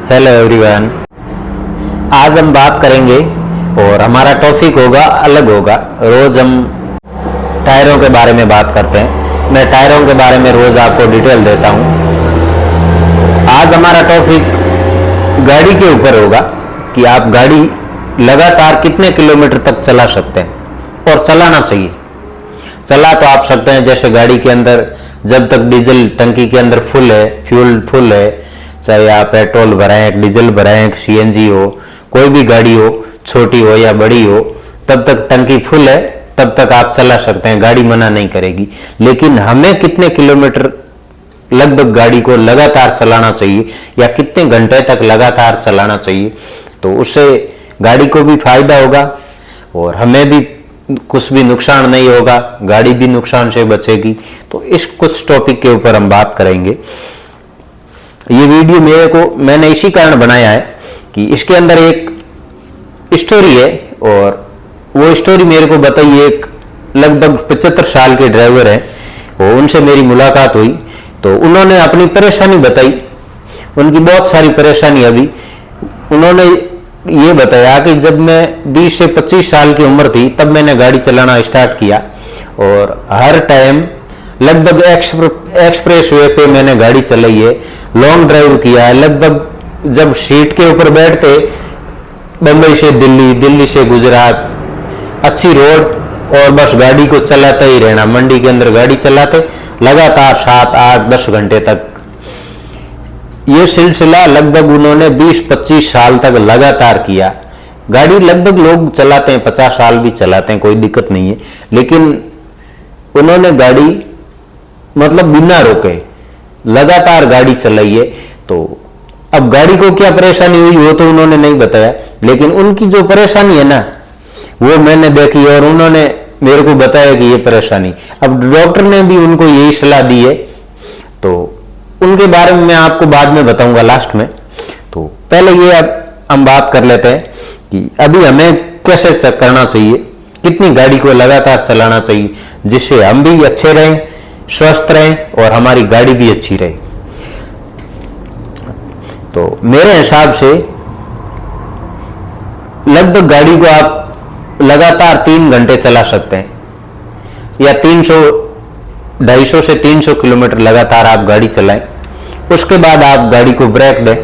Hello everyone. आज हम बात करेंगे और हमारा टॉपिक होगा अलग होगा। रोज हम टायरों के बारे में बात करते हैं। मैं टायरों के बारे में रोज आपको डिटेल देता हूं। आज हमारा टॉपिक गाड़ी के ऊपर होगा कि आप गाड़ी लगातार कितने किलोमीटर तक चला सकते हैं और चलाना चाहिए। चला तो आप सकते हैं, जैसे गाड़ी के अंदर जब तक डीजल टंकी के अंदर फुल है, फ्यूल फुल है, चाहे आप पेट्रोल भराएं, डीजल भराएं, सीएनजी हो, कोई भी गाड़ी हो, छोटी हो या बड़ी हो, तब तक टंकी फुल है, तब तक आप चला सकते हैं, गाड़ी मना नहीं करेगी। लेकिन हमें कितने किलोमीटर लगभग गाड़ी को लगातार चलाना चाहिए या कितने घंटे तक लगातार चलाना चाहिए, तो उससे गाड़ी को भी फायदा होगा और हमें भी कुछ भी नुकसान नहीं होगा, गाड़ी भी नुकसान से बचेगी। तो इस कुछ टॉपिक के ऊपर हम बात करेंगे। ये वीडियो मैंने इसी कारण बनाया है कि इसके अंदर एक स्टोरी है और वो स्टोरी मेरे को बताई एक लगभग 75 साल के ड्राइवर है, और उनसे मेरी मुलाकात हुई तो उन्होंने अपनी परेशानी बताई। उनकी बहुत सारी परेशानी अभी उन्होंने ये बताया कि जब मैं 20 से 25 साल की उम्र थी तब मैंने गाड़ी चलाना स्टार्ट किया और हर टाइम लगभग एक्सप्रेस वे पे मैंने गाड़ी चलाई है, लॉन्ग ड्राइव किया है। लगभग जब सीट के ऊपर बैठते बम्बई से दिल्ली, दिल्ली से गुजरात, अच्छी रोड, और बस गाड़ी को चलाते ही रहना। मंडी के अंदर गाड़ी चलाते लगातार 7, 8, 10 घंटे तक। ये सिलसिला लगभग उन्होंने 20-25 साल तक लगातार किया। गाड़ी लगभग लोग चलाते हैं, 50 साल भी चलाते हैं, कोई दिक्कत नहीं है। लेकिन उन्होंने गाड़ी मतलब बिना रोके लगातार गाड़ी चलाई है। तो अब गाड़ी को क्या परेशानी हुई वो तो उन्होंने नहीं बताया, लेकिन उनकी जो परेशानी है ना वो मैंने देखी और उन्होंने मेरे को बताया कि ये परेशानी। अब डॉक्टर ने भी उनको यही सलाह दी है, तो उनके बारे में मैं आपको बाद में बताऊंगा लास्ट में। तो पहले ये अब हम बात कर लेते हैं कि अभी हमें कैसे करना चाहिए, कितनी गाड़ी को लगातार चलाना चाहिए जिससे हम भी अच्छे रहें, स्वस्थ रहें और हमारी गाड़ी भी अच्छी रहे। तो मेरे हिसाब से लगभग गाड़ी को आप लगातार 3 घंटे चला सकते हैं या 250 से 300 किलोमीटर लगातार आप गाड़ी चलाएं। उसके बाद आप गाड़ी को ब्रेक दें।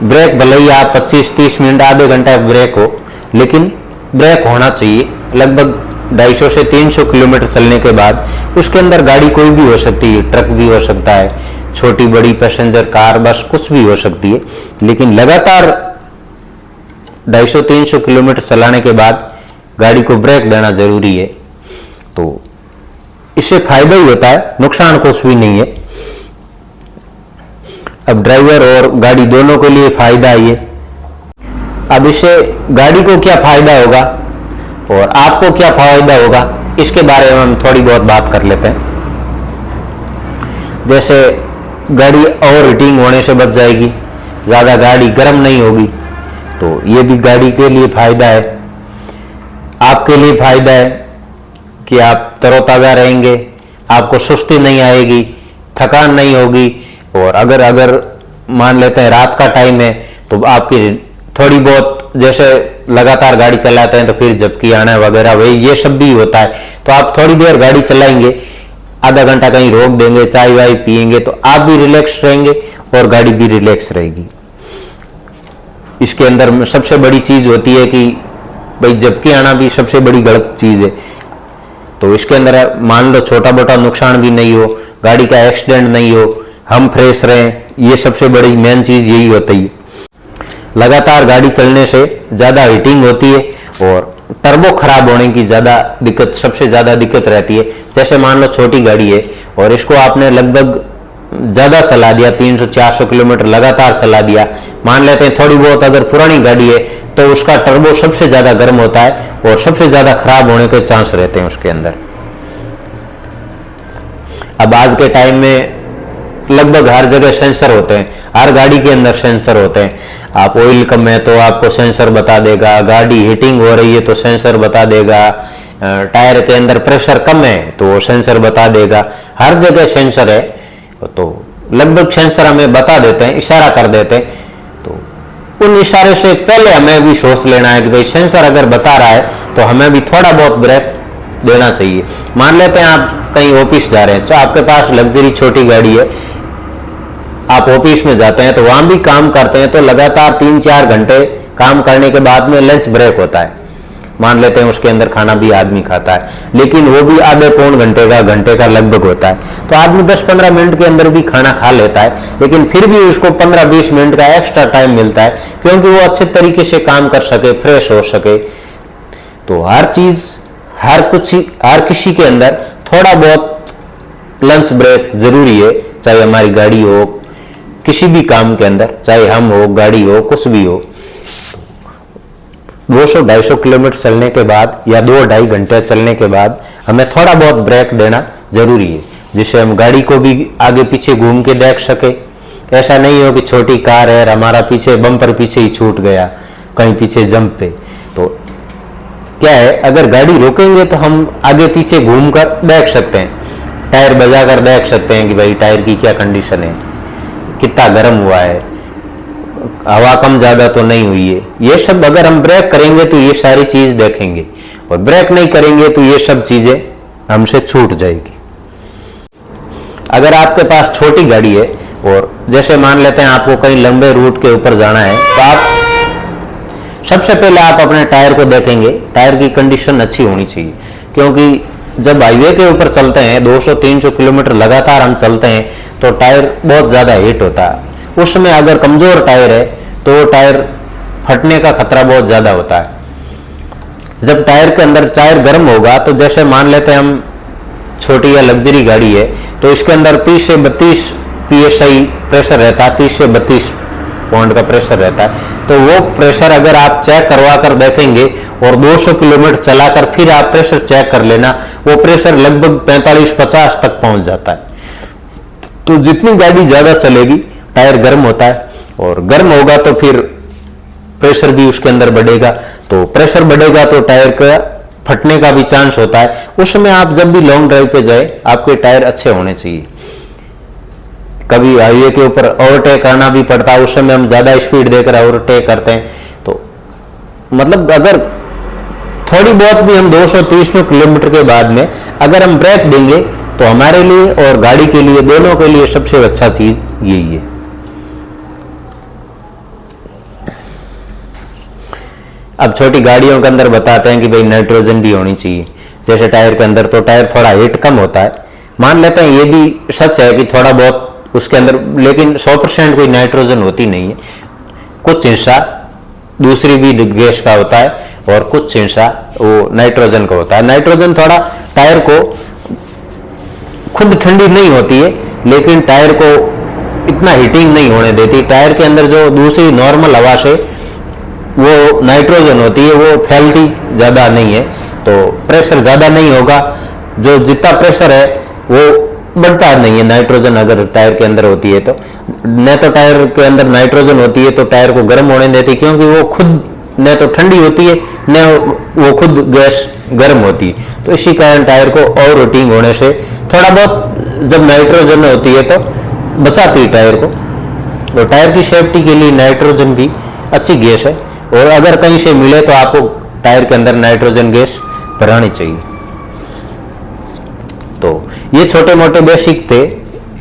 ब्रेक भले ही आप 25-30 मिनट, आधे घंटा ब्रेक हो, लेकिन ब्रेक होना चाहिए। लगभग 250 से 300 किलोमीटर चलने के बाद उसके अंदर गाड़ी कोई भी हो सकती है, ट्रक भी हो सकता है, छोटी बड़ी पैसेंजर कार, बस कुछ भी हो सकती है। लेकिन लगातार 250-300 किलोमीटर चलाने के बाद गाड़ी को ब्रेक देना जरूरी है। तो इससे फायदा ही होता है, नुकसान कुछ भी नहीं है। अब ड्राइवर और गाड़ी दोनों के लिए फायदा है। अब इससे गाड़ी को क्या फायदा होगा और आपको क्या फायदा होगा, इसके बारे में हम थोड़ी बहुत बात कर लेते हैं। जैसे गाड़ी ओवर हीटिंग होने से बच जाएगी, ज़्यादा गाड़ी गर्म नहीं होगी, तो ये भी गाड़ी के लिए फायदा है। आपके लिए फायदा है कि आप तरोताज़ा रहेंगे, आपको सुस्ती नहीं आएगी, थकान नहीं होगी। और अगर मान लेते हैं रात का टाइम है तो आपकी थोड़ी बहुत, जैसे लगातार गाड़ी चलाते हैं तो फिर झपकी आना वगैरह वही ये सब भी होता है, तो आप थोड़ी देर गाड़ी चलाएंगे, आधा घंटा कहीं रोक देंगे, चाय वाय पिएंगे, तो आप भी रिलैक्स रहेंगे और गाड़ी भी रिलैक्स रहेगी। इसके अंदर सबसे बड़ी चीज होती है कि भाई झपकी आना भी सबसे बड़ी गलत चीज है। तो इसके अंदर मान लो छोटा मोटा नुकसान भी नहीं हो, गाड़ी का एक्सीडेंट नहीं हो, हम फ्रेश रहें, ये सबसे बड़ी मेन चीज यही होती है। लगातार गाड़ी चलने से ज्यादा हीटिंग होती है और टर्बो खराब होने की सबसे ज्यादा दिक्कत रहती है। जैसे मान लो छोटी गाड़ी है और इसको आपने लगभग ज्यादा चला दिया, 300-400 किलोमीटर लगातार चला दिया, मान लेते हैं थोड़ी बहुत अगर पुरानी गाड़ी है तो उसका टर्बो सबसे ज्यादा गर्म होता है और सबसे ज्यादा खराब होने के चांस रहते हैं उसके अंदर। अब आज के टाइम में लगभग हर जगह सेंसर होते हैं, हर गाड़ी के अंदर सेंसर होते हैं। आप ऑयल कम है तो आपको सेंसर बता देगा, गाड़ी हीटिंग हो रही है तो सेंसर बता देगा, टायर के अंदर प्रेशर कम है तो सेंसर बता देगा। हर जगह सेंसर है, तो लगभग सेंसर हमें बता देते हैं, इशारा कर देते हैं। उन इशारे से पहले हमें भी सोच लेना है कि भाई सेंसर अगर बता रहा है तो हमें भी थोड़ा बहुत ब्रेक देना चाहिए। मान लेते हैं आप कहीं ऑफिस जा रहे हैं, तो आपके पास लग्जरी छोटी गाड़ी है, आप ऑफिस में जाते हैं तो वहां भी काम करते हैं, तो लगातार 3-4 घंटे काम करने के बाद में लंच ब्रेक होता है। मान लेते हैं उसके अंदर खाना भी आदमी खाता है, लेकिन वो भी आधे पौन घंटे का लगभग होता है। तो आदमी 10-15 मिनट के अंदर भी खाना खा लेता है, लेकिन फिर भी उसको 15-20 मिनट का एक्स्ट्रा टाइम मिलता है, क्योंकि वो अच्छे तरीके से काम कर सके, फ्रेश हो सके। तो हर चीज, हर किसी के अंदर थोड़ा बहुत लंच ब्रेक जरूरी है, चाहे हमारी गाड़ी हो, किसी भी काम के अंदर, चाहे हम हो, गाड़ी हो, कुछ भी हो। 200-250 किलोमीटर चलने के बाद या 2-2.5 घंटे चलने के बाद हमें थोड़ा बहुत ब्रेक देना जरूरी है, जिससे हम गाड़ी को भी आगे पीछे घूम के देख सके। ऐसा नहीं हो कि छोटी कार है, हमारा पीछे बम्पर पीछे ही छूट गया कहीं पीछे जंप पे। तो क्या है, अगर गाड़ी रोकेंगे तो हम आगे पीछे घूम कर देख सकते हैं, टायर बजा कर देख सकते हैं कि भाई टायर की क्या कंडीशन है, कितना गर्म हुआ है, हवा कम ज्यादा तो नहीं हुई है। ये सब अगर हम ब्रेक करेंगे तो ये सारी चीज देखेंगे, और ब्रेक नहीं करेंगे तो ये सब चीजें हमसे छूट जाएगी। अगर आपके पास छोटी गाड़ी है और जैसे मान लेते हैं आपको कहीं लंबे रूट के ऊपर जाना है, तो आप सबसे पहले आप अपने टायर को देखेंगे, टायर की कंडीशन अच्छी होनी चाहिए। क्योंकि जब हाईवे के ऊपर चलते हैं 200-300 किलोमीटर लगातार हम चलते हैं तो टायर बहुत ज्यादा हीट होता है। उस समय अगर कमजोर टायर है तो वो टायर फटने का खतरा बहुत ज्यादा होता है। जब टायर के अंदर टायर गर्म होगा, तो जैसे मान लेते हैं हम छोटी या लग्जरी गाड़ी है, तो इसके अंदर 30 से 32 PSI प्रेशर रहता है, 30 से 32 पॉइंट का प्रेशर रहता है। तो वो प्रेशर अगर आप चेक करवा कर देखेंगे और 200 किलोमीटर चलाकर फिर आप प्रेशर चेक कर लेना, वो प्रेशर लगभग 45-50 तक पहुंच जाता है। तो जितनी गाड़ी ज्यादा चलेगी टायर गर्म होता है, और गर्म होगा तो फिर प्रेशर भी उसके अंदर बढ़ेगा, तो प्रेशर बढ़ेगा तो टायर का फटने का भी चांस होता है। उस समय आप जब भी लॉन्ग ड्राइव पे जाए, आपके टायर अच्छे होने चाहिए। कभी हाईवे के ऊपर ओवरटेक करना भी पड़ता है, उस समय हम ज्यादा स्पीड देकर ओवरटेक करते हैं, तो मतलब अगर थोड़ी बहुत भी हम 230 किलोमीटर के बाद में अगर हम ब्रेक देंगे तो हमारे लिए और गाड़ी के लिए, दोनों के लिए सबसे अच्छा चीज यही है। अब छोटी गाड़ियों के अंदर बताते हैं कि भाई नाइट्रोजन भी होनी चाहिए, जैसे टायर के अंदर, तो टायर थोड़ा हीट कम होता है। मान लेते हैं ये भी सच है कि थोड़ा बहुत उसके अंदर, लेकिन 100% कोई नाइट्रोजन होती नहीं है। कुछ हिस्सा दूसरी भी गैस का होता है और कुछ हिस्सा वो नाइट्रोजन का होता है। नाइट्रोजन थोड़ा टायर को खुद ठंडी नहीं होती है, लेकिन टायर को इतना हीटिंग नहीं होने देती। टायर के अंदर जो दूसरी नॉर्मल हवा से वो नाइट्रोजन होती है वो फैलती ज्यादा नहीं है, तो प्रेशर ज्यादा नहीं होगा। जो जितना प्रेशर है वो बढ़ता नहीं है नाइट्रोजन अगर टायर के अंदर होती है तो। न तो टायर के अंदर नाइट्रोजन होती है तो टायर को गर्म होने देती, क्योंकि वो खुद न तो ठंडी होती है न वो खुद गैस गर्म होती है। तो इसी कारण टायर को ओवर हीटिंग होने से थोड़ा बहुत जब नाइट्रोजन होती है तो बचाती है टायर को। और टायर की सेफ्टी के लिए नाइट्रोजन भी अच्छी गैस है, और अगर कहीं से मिले तो आपको टायर के अंदर नाइट्रोजन गैस भरानी चाहिए। तो ये छोटे मोटे बेसिक थे,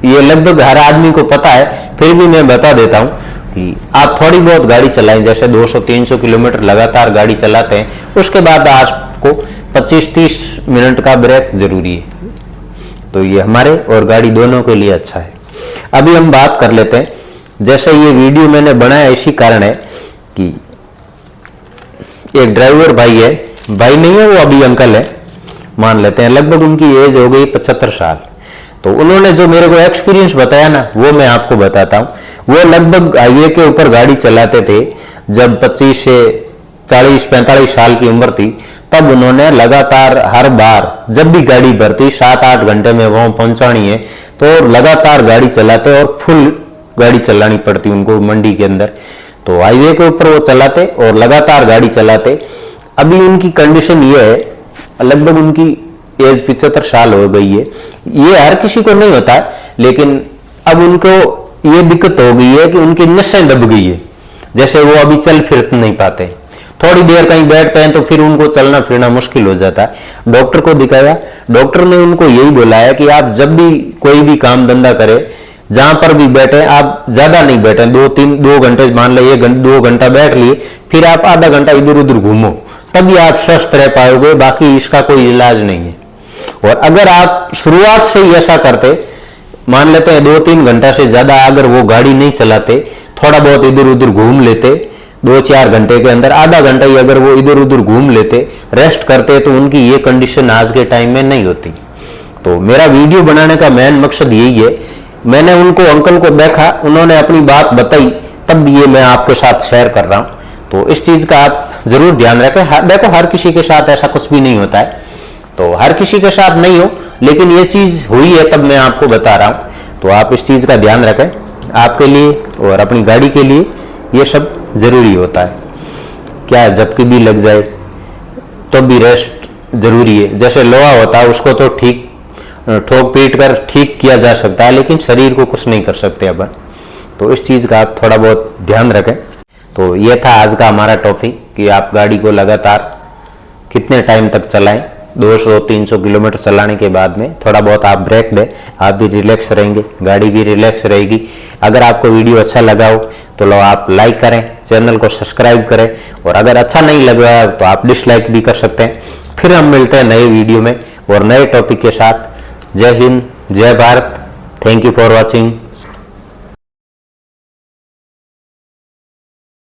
ये लगभग हर आदमी को पता है, फिर भी मैं बता देता हूं कि आप थोड़ी बहुत गाड़ी चलाएं, जैसे 200-300 किलोमीटर लगातार गाड़ी चलाते हैं, उसके बाद आपको 25-30 मिनट का ब्रेक जरूरी है। तो ये हमारे और गाड़ी दोनों के लिए अच्छा है। अभी हम बात कर लेते हैं, जैसे ये वीडियो मैंने बनाया इसी कारण है कि एक ड्राइवर भाई है, भाई नहीं है वो अभी अंकल है, मान लेते हैं, लगभग उनकी एज हो गई 75 साल। तो उन्होंने जो मेरे को एक्सपीरियंस बताया ना, वो मैं आपको बताता हूँ। वो लगभग हाईवे के ऊपर गाड़ी चलाते थे जब 25 से 40-45 साल की उम्र थी, तब उन्होंने लगातार हर बार जब भी गाड़ी भरती 7-8 घंटे में वहां पहुंचानी है, तो लगातार गाड़ी चलाते और फुल गाड़ी चलानी पड़ती उनको मंडी के अंदर। तो हाईवे के ऊपर वो चलाते और लगातार गाड़ी चलाते। अभी उनकी कंडीशन ये है, लगभग उनकी एज 75 साल हो गई है। ये हर किसी को नहीं होता, लेकिन अब उनको ये दिक्कत हो गई है कि उनकी नसें दब गई है। जैसे वो अभी चल फिर नहीं पाते, थोड़ी देर कहीं बैठते हैं तो फिर उनको चलना फिरना मुश्किल हो जाता है। डॉक्टर को दिखाया, डॉक्टर ने उनको यही बोला है कि आप जब भी कोई भी काम धंधा करें, जहां पर भी बैठे आप ज्यादा नहीं बैठे, 2 घंटे मान लो 2 घंटा बैठ लिए, फिर आप आधा घंटा इधर उधर घूमो, तभी आप स्वस्थ रह पाओगे, बाकी इसका कोई इलाज नहीं है। और अगर आप शुरुआत से ही ऐसा करते, मान लेते हैं 2-3 घंटा से ज्यादा अगर वो गाड़ी नहीं चलाते, थोड़ा बहुत इधर उधर घूम लेते, 2-4 घंटे के अंदर आधा घंटा ही अगर वो इधर उधर घूम लेते, रेस्ट करते, तो उनकी ये कंडीशन आज के टाइम में नहीं होती। तो मेरा वीडियो बनाने का मेन मकसद यही है। मैंने उनको अंकल को देखा, उन्होंने अपनी बात बताई, तब ये मैं आपके साथ शेयर कर रहा हूं। तो इस चीज का आप जरूर ध्यान रखें। देखो हर किसी के साथ ऐसा कुछ भी नहीं होता है, तो हर किसी के साथ नहीं हो, लेकिन ये चीज हुई है तब मैं आपको बता रहा हूं। तो आप इस चीज का ध्यान रखें, आपके लिए और अपनी गाड़ी के लिए ये सब जरूरी होता है। क्या जबकि भी लग जाए तो भी रेस्ट जरूरी है। जैसे लोहा होता है उसको तो ठीक ठोक पीट कर ठीक किया जा सकता है, लेकिन शरीर को कुछ नहीं कर सकते अपन। तो इस चीज का आप थोड़ा बहुत ध्यान रखें। तो ये था आज का हमारा टॉपिक कि आप गाड़ी को लगातार कितने टाइम तक चलाएं। 200-300 किलोमीटर चलाने के बाद में थोड़ा बहुत आप ब्रेक दें, आप भी रिलैक्स रहेंगे, गाड़ी भी रिलैक्स रहेगी। अगर आपको वीडियो अच्छा लगा हो तो लो आप लाइक करें, चैनल को सब्सक्राइब करें, और अगर अच्छा नहीं लगा तो आप डिसलाइक भी कर सकते हैं। फिर हम मिलते हैं नए वीडियो में और नए टॉपिक के साथ। जय हिंद, जय Bharat, thank you for watching.